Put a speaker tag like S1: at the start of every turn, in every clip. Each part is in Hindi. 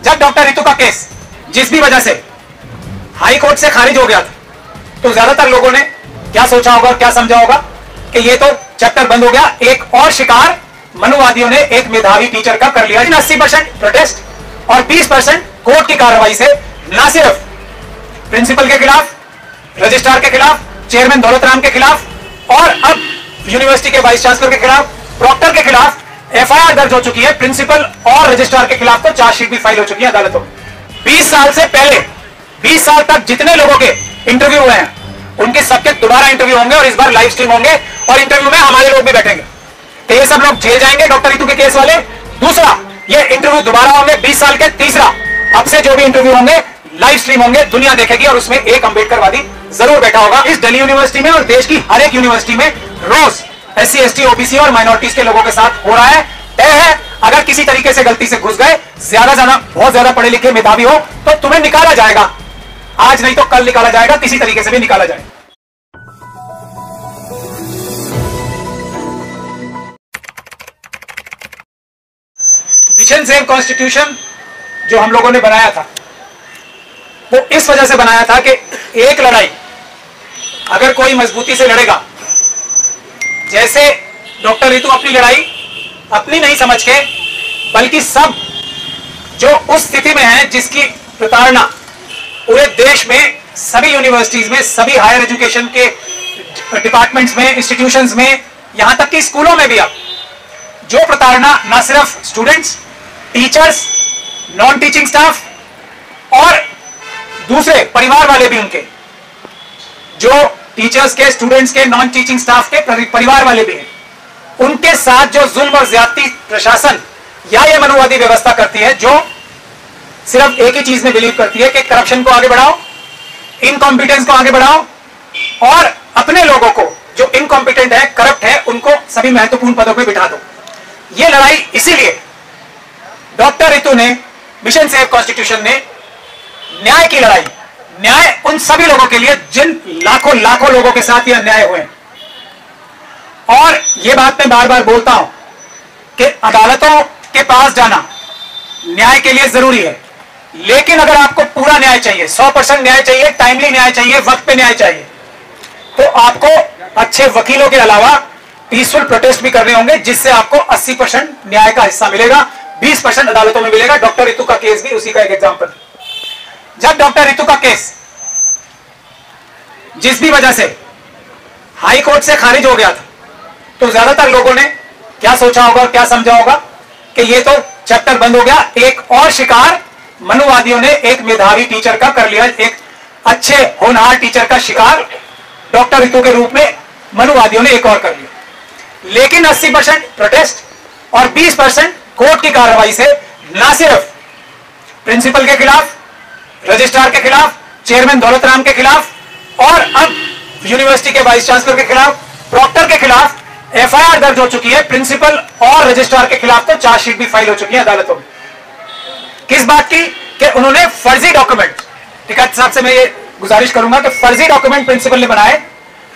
S1: जब डॉक्टर रितु का केस जिस भी वजह से हाई कोर्ट से खारिज हो गया था, तो ज्यादातर लोगों ने क्या सोचा होगा और क्या समझा होगा कि ये तो चैप्टर बंद हो गया, एक और शिकार मनुवादियों ने एक मेधावी टीचर का कर लिया। 80% प्रोटेस्ट और 20% कोर्ट की कार्रवाई से न सिर्फ प्रिंसिपल के खिलाफ, रजिस्ट्रार के खिलाफ, चेयरमैन दौलत राम के खिलाफ और अब यूनिवर्सिटी के वाइस चांसलर के खिलाफ, प्रॉक्टर के खिलाफ एफआईआर दर्ज हो चुकी है। प्रिंसिपल और रजिस्ट्रार के खिलाफ तो चार्जशीट भी फाइल हो चुकी है अदालतों में। 20 साल से पहले 20 साल तक जितने लोगों के इंटरव्यू हुए हैं उनके सबके दोबारा इंटरव्यू होंगे और इस बार लाइव स्ट्रीम होंगे और इंटरव्यू में हमारे लोग भी बैठेंगे। तो ये सब लोग जेल जाएंगे डॉक्टर रितु के केस वाले। दूसरा, ये इंटरव्यू दोबारा होंगे 20 साल के। तीसरा, अब से जो भी इंटरव्यू होंगे लाइव स्ट्रीम होंगे, दुनिया देखेगी और उसमें एक अंबेडकरवादी जरूर बैठा होगा। इस दिल्ली यूनिवर्सिटी में और देश की हर एक यूनिवर्सिटी में रोज SC, ST, OBC और माइनॉरिटीज के लोगों के साथ हो रहा है। तय है, अगर किसी तरीके से गलती से घुस गए, बहुत ज्यादा पढ़े लिखे मेधावी हो, तो तुम्हें निकाला जाएगा। आज नहीं तो कल निकाला जाएगा, किसी तरीके से भी निकाला जाएगा। मिशन सेव कॉन्स्टिट्यूशन जो हम लोगों ने बनाया था, वो इस वजह से बनाया था कि एक लड़ाई अगर कोई मजबूती से लड़ेगा, जैसे डॉक्टर रितु अपनी लड़ाई अपनी नहीं समझ के, बल्कि सब जो उस स्थिति में है जिसकी प्रताड़ना पूरे देश में सभी यूनिवर्सिटीज में, सभी हायर एजुकेशन के डिपार्टमेंट्स में, इंस्टीट्यूशंस में, यहां तक कि स्कूलों में भी अब जो प्रताड़ना न सिर्फ students, teachers, non teaching staff और दूसरे परिवार वाले भी, उनके जो टीचर्स के, स्टूडेंट्स के, नॉन टीचिंग स्टाफ के परिवार वाले भी हैं, उनके साथ जो जुल्म और ज्यादती प्रशासन या ये मनुवादी व्यवस्था करती है, जो सिर्फ एक ही चीज में बिलीव करती है कि करप्शन को आगे बढ़ाओ, इनकॉम्पिटेंस को आगे बढ़ाओ और अपने लोगों को जो इनकॉम्पिटेंट है, करप्ट है, उनको सभी महत्वपूर्ण पदों पर बिठा दो। ये लड़ाई इसीलिए डॉक्टर रितु ने, मिशन सेव कॉन्स्टिट्यूशन ने न्याय की लड़ाई, न्याय उन सभी लोगों के लिए जिन लाखों लाखों लोगों के साथ ये अन्याय हुए। और ये बात मैं बार बार बोलता हूं कि अदालतों के पास जाना न्याय के लिए जरूरी है, लेकिन अगर आपको पूरा न्याय चाहिए, 100% न्याय चाहिए, टाइमली न्याय चाहिए, वक्त पे न्याय चाहिए, तो आपको अच्छे वकीलों के अलावा पीसफुल प्रोटेस्ट भी करने होंगे, जिससे आपको 80% न्याय का हिस्सा मिलेगा, 20% अदालतों में मिलेगा। डॉक्टर रितु का केस भी उसी का एक एग्जाम्पल। जब डॉक्टर रितु का केस जिस भी वजह से हाई कोर्ट से खारिज हो गया था, तो ज्यादातर लोगों ने क्या सोचा होगा और क्या समझा होगा कि ये तो चैप्टर बंद हो गया, एक और शिकार मनुवादियों ने एक मेधावी टीचर का कर लिया, एक अच्छे होनहार टीचर का शिकार डॉक्टर रितु के रूप में मनुवादियों ने एक और कर लिया। लेकिन 80% प्रोटेस्ट और 20% कोर्ट की कार्रवाई से न सिर्फ प्रिंसिपल के खिलाफ, रजिस्ट्रार के खिलाफ, चेयरमैन दौलत राम के खिलाफ और अब यूनिवर्सिटी के वाइस चांसलर के खिलाफ, प्रॉक्टर के खिलाफ एफआईआर दर्ज हो चुकी है। प्रिंसिपल और रजिस्ट्रार के खिलाफ तो चार्जशीट भी फाइल हो चुकी है अदालतों में। किस बात की? कि उन्होंने फर्जी डॉक्यूमेंट, टिकट साहब से मैं ये गुजारिश करूंगा कि फर्जी डॉक्यूमेंट प्रिंसिपल ने बनाए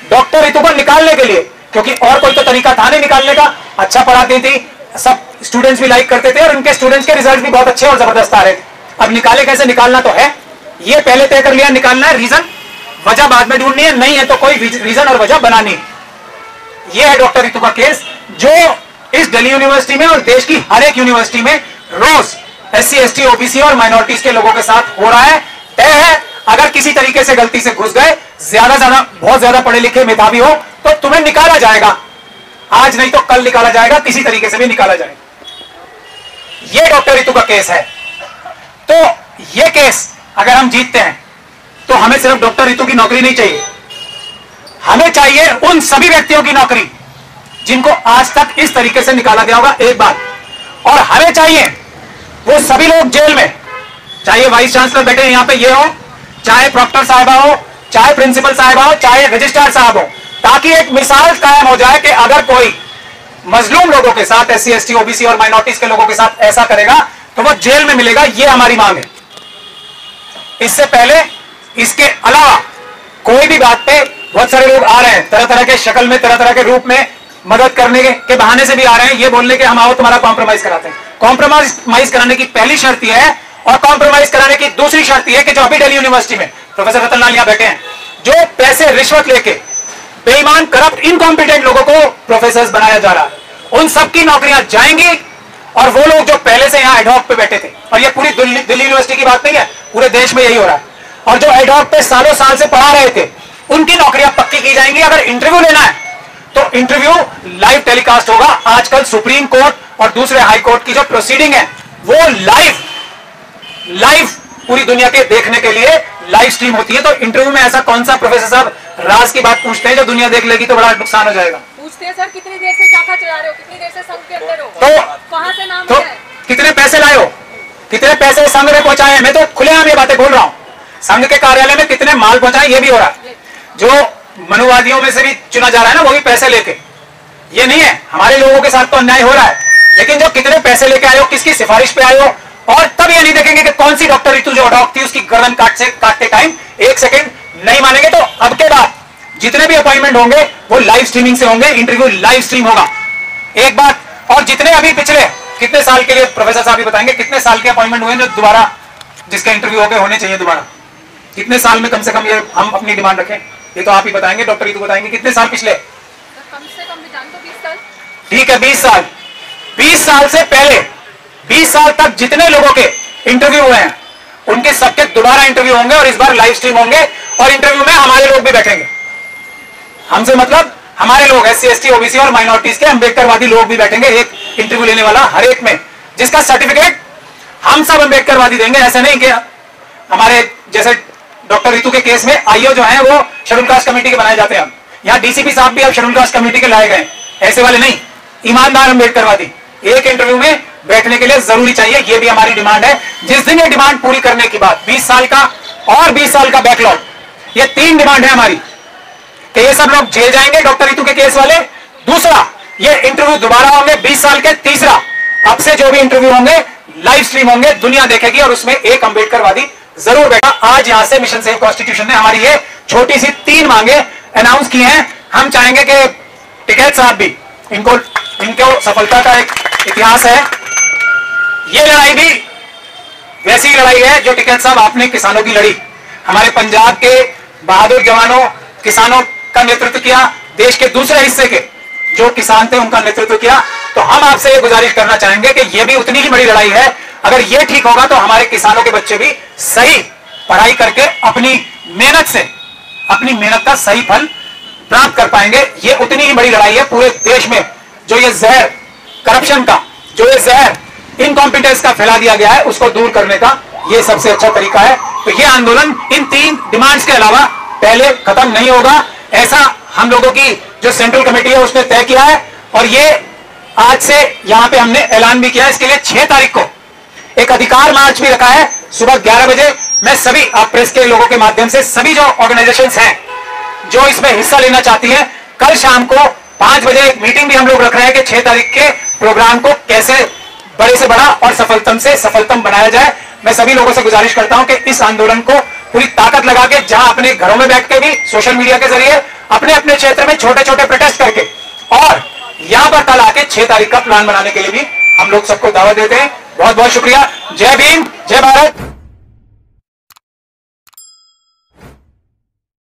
S1: डॉक्टर रितु को निकालने के लिए, क्योंकि और कोई तो तरीका था नहीं निकालने का। अच्छा पढ़ाती थी, सब स्टूडेंट्स भी लाइक करते थे और उनके स्टूडेंट्स के रिजल्ट भी बहुत अच्छे और जबरदस्त आ रहे थे। अब निकाले कैसे? निकालना तो है, ये पहले तय कर लिया निकालना है, रीजन वजह बाद में ढूंढनी है, नहीं है तो कोई रीजन और वजह बनानी है। यह है डॉक्टर रितु का केस, जो इस दिल्ली यूनिवर्सिटी में और देश की हर एक यूनिवर्सिटी में रोज SC, ST, OBC और माइनॉरिटीज के लोगों के साथ हो रहा है। तय है, अगर किसी तरीके से गलती से घुस गए, बहुत ज्यादा पढ़े लिखे मेधावी हो, तो तुम्हें निकाला जाएगा। आज नहीं तो कल निकाला जाएगा, किसी तरीके से भी निकाला जाएगा। यह डॉक्टर रितु का केस है। तो यह केस अगर हम जीतते हैं तो हमें सिर्फ डॉक्टर रितु की नौकरी नहीं चाहिए, हमें चाहिए उन सभी व्यक्तियों की नौकरी जिनको आज तक इस तरीके से निकाला गया होगा, एक बात। और हमें चाहिए वो सभी लोग जेल में, चाहे वाइस चांसलर बैठे यहां पे ये हो, चाहे प्रॉक्टर साहिबा हो, चाहे प्रिंसिपल साहिबा हो, चाहे रजिस्ट्रार साहब हो, ताकि एक मिसाल कायम हो जाए कि अगर कोई मजलूम लोगों के साथ, SC, ST, OBC और माइनॉरिटीज के लोगों के साथ ऐसा करेगा तो वो जेल में मिलेगा। ये हमारी मांग है। इससे पहले, इसके अलावा कोई भी बात पे बहुत सारे लोग आ रहे हैं, तरह तरह के शक्ल में, तरह तरह के रूप में, मदद करने के बहाने से भी आ रहे हैं, ये बोलने के हम आओ तुम्हारा कॉम्प्रोमाइज कराते हैं। कॉम्प्रोमाइज कराने की पहली शर्त यह है और कॉम्प्रोमाइज कराने की दूसरी शर्त यह कि जो अभी दिल्ली यूनिवर्सिटी में प्रोफेसर रतनलाल यहां बैठे हैं, जो पैसे रिश्वत लेके बेईमान करप्ट इनकॉम्पिटेंट लोगों को प्रोफेसर बनाया जा रहा है, उन सबकी नौकरियां जाएंगी। और वो लोग जो पहले से यहां एडहॉक पे बैठे थे, और ये पूरी दिल्ली यूनिवर्सिटी की बात नहीं है, पूरे देश में यही हो रहा है, और जो एडहॉक पे सालों साल से पढ़ा रहे थे, उनकी नौकरियां पक्की की जाएंगी। अगर इंटरव्यू लेना है तो इंटरव्यू लाइव टेलीकास्ट होगा। आजकल सुप्रीम कोर्ट और दूसरे हाई कोर्ट की जो प्रोसीडिंग है वो लाइव पूरी दुनिया के देखने के लिए लाइव स्ट्रीम होती है। तो इंटरव्यू में ऐसा कौन सा प्रोफेसर साहब राज की बात पूछते हैं जो दुनिया देख लेगी तो बड़ा नुकसान हो जाएगा?
S2: पूछते हैं सर, कितनी देर से शाखा चला रहे हो, कितनी देर से संघ के अंदर हो,
S1: तो
S2: कहां से नाम
S1: तो
S2: है,
S1: कितने पैसे लाए हो, कितने पैसे संघ में पहुंचाए? मैं तो खुलेआम ये बातें बोल रहा हूं। संघ के कार्यालय में कितने माल पहुंचाए ये भी हो रहा है। जो मनुवादियों में से भी चुना जा रहा है ना, वो भी पैसे लेके। ये नहीं है, हमारे लोगों के साथ तो अन्याय हो रहा है, लेकिन जो कितने पैसे लेके आए हो, किसकी सिफारिश पे आए हो, और तब ये नहीं देखेंगे कि कौन सी डॉक्टर ऋतु जो अडॉक थी उसकी गर्दन काटते टाइम एक सेकंड नहीं मानेंगे। तो अब के बाद जितने भी अपॉइंटमेंट होंगे वो लाइव स्ट्रीमिंग से होंगे, इंटरव्यू लाइव स्ट्रीम होगा। एक बात और, जितने अभी पिछले कितने साल के लिए प्रोफेसर साहब भी बताएंगे कितने साल के अपॉइंटमेंट हुए जो दोबारा जिसके इंटरव्यू होने चाहिए दोबारा, कितने साल में कम से कम ये हम अपनी डिमांड रखें? ये तो आप ही बताएंगे, डॉक्टर ऋतु बताएंगे कितने साल पिछले।
S2: कम से कम जान तो 20 साल।
S1: ठीक है, 20 साल। 20 साल से पहले 20 साल तक जितने लोगों के इंटरव्यू हुए हैं उनके सबके दोबारा इंटरव्यू होंगे और इस बार लाइव स्ट्रीम होंगे। और इंटरव्यू में हमारे लोग भी बैठेंगे, हमसे मतलब हमारे लोग SC ST OBC और माइनॉरिटीज के अम्बेडकरवादी लोग भी बैठेंगे एक इंटरव्यू लेने वाला हर एक में, जिसका सर्टिफिकेट हम सब अम्बेडकरवादी देंगे। ऐसे नहीं कि हमारे जैसे डॉक्टर ऋतु के केस में IO जो है वो शेड्यूल कास्ट कमेटी के बनाए जाते हैं। यहाँ DCP साहब भी अब शेड्यूल कास्ट कमेटी के लाए गए, ऐसे वाले नहीं, ईमानदार अम्बेडकरवादी एक इंटरव्यू में बैठने के लिए जरूरी चाहिए। ये भी हमारी डिमांड है। जिस दिन ये डिमांड पूरी करने के बाद 20 साल का और 20 साल का बैकलॉग, ये 3 डिमांड है हमारी कि ये सब लोग जेल जाएंगे डॉक्टर ऋतु के केस वाले। दूसरा, ये इंटरव्यू दोबारा होंगे 20 साल के। तीसरा, अब से जो भी इंटरव्यू होंगे लाइव स्ट्रीम होंगे, दुनिया देखेगी और उसमें एक अम्बेडकरवादी जरूर बैठा। आज यहां से मिशन सेव कॉन्स्टिट्यूशन ने हमारी ये छोटी सी 3 मांगे अनाउंस की हैं। हम चाहेंगे कि टिकैत साहब भी, इनको सफलता का एक इतिहास है। ये लड़ाई भी वैसी लड़ाई है जो टिकैत साहब आपने किसानों की लड़ी, हमारे पंजाब के बहादुर जवानों किसानों का नेतृत्व किया, देश के दूसरे हिस्से के जो किसान थे उनका नेतृत्व किया। तो हम आपसे ये गुजारिश करना चाहेंगे कि ये भी उतनी ही बड़ी लड़ाई है। अगर ये ठीक होगा तो हमारे किसानों के बच्चे भी सही पढ़ाई करके अपनी मेहनत का सही फल प्राप्त कर पाएंगे। ये उतनी ही बड़ी लड़ाई है पूरे देश में। जो ये जहर करप्शन का, जो ये जहर इनकॉम्पिटेंस का फैला दिया गया है, उसको दूर करने का ये सबसे अच्छा तरीका है। तो ये आंदोलन इन 3 डिमांड्स के अलावा पहले खत्म नहीं होगा, ऐसा हम लोगों की जो सेंट्रल कमेटी है उसने तय किया है। और ये आज से यहां पे हमने ऐलान भी किया है। इसके लिए 6 तारीख को एक अधिकार मार्च भी रखा है सुबह 11 बजे। मैं सभी आप प्रेस के लोगों के माध्यम से सभी जो ऑर्गेनाइजेशंस हैं जो इसमें हिस्सा लेना चाहती हैं, कल शाम को 5 बजे एक मीटिंग भी हम लोग रख रहे हैं कि 6 तारीख के प्रोग्राम को कैसे बड़े से बड़ा और सफलतम से सफलतम बनाया जाए। मैं सभी लोगों से गुजारिश करता हूं कि इस आंदोलन को पूरी ताकत लगा के, जहां अपने घरों में बैठ के भी सोशल मीडिया के जरिए अपने अपने क्षेत्र में छोटे छोटे प्रोटेस्ट करके, और यहां पर कल आके 6 तारीख का प्लान बनाने के लिए भी हम लोग सबको दावत देते हैं। बहुत बहुत शुक्रिया। जय भीम, जय भारत।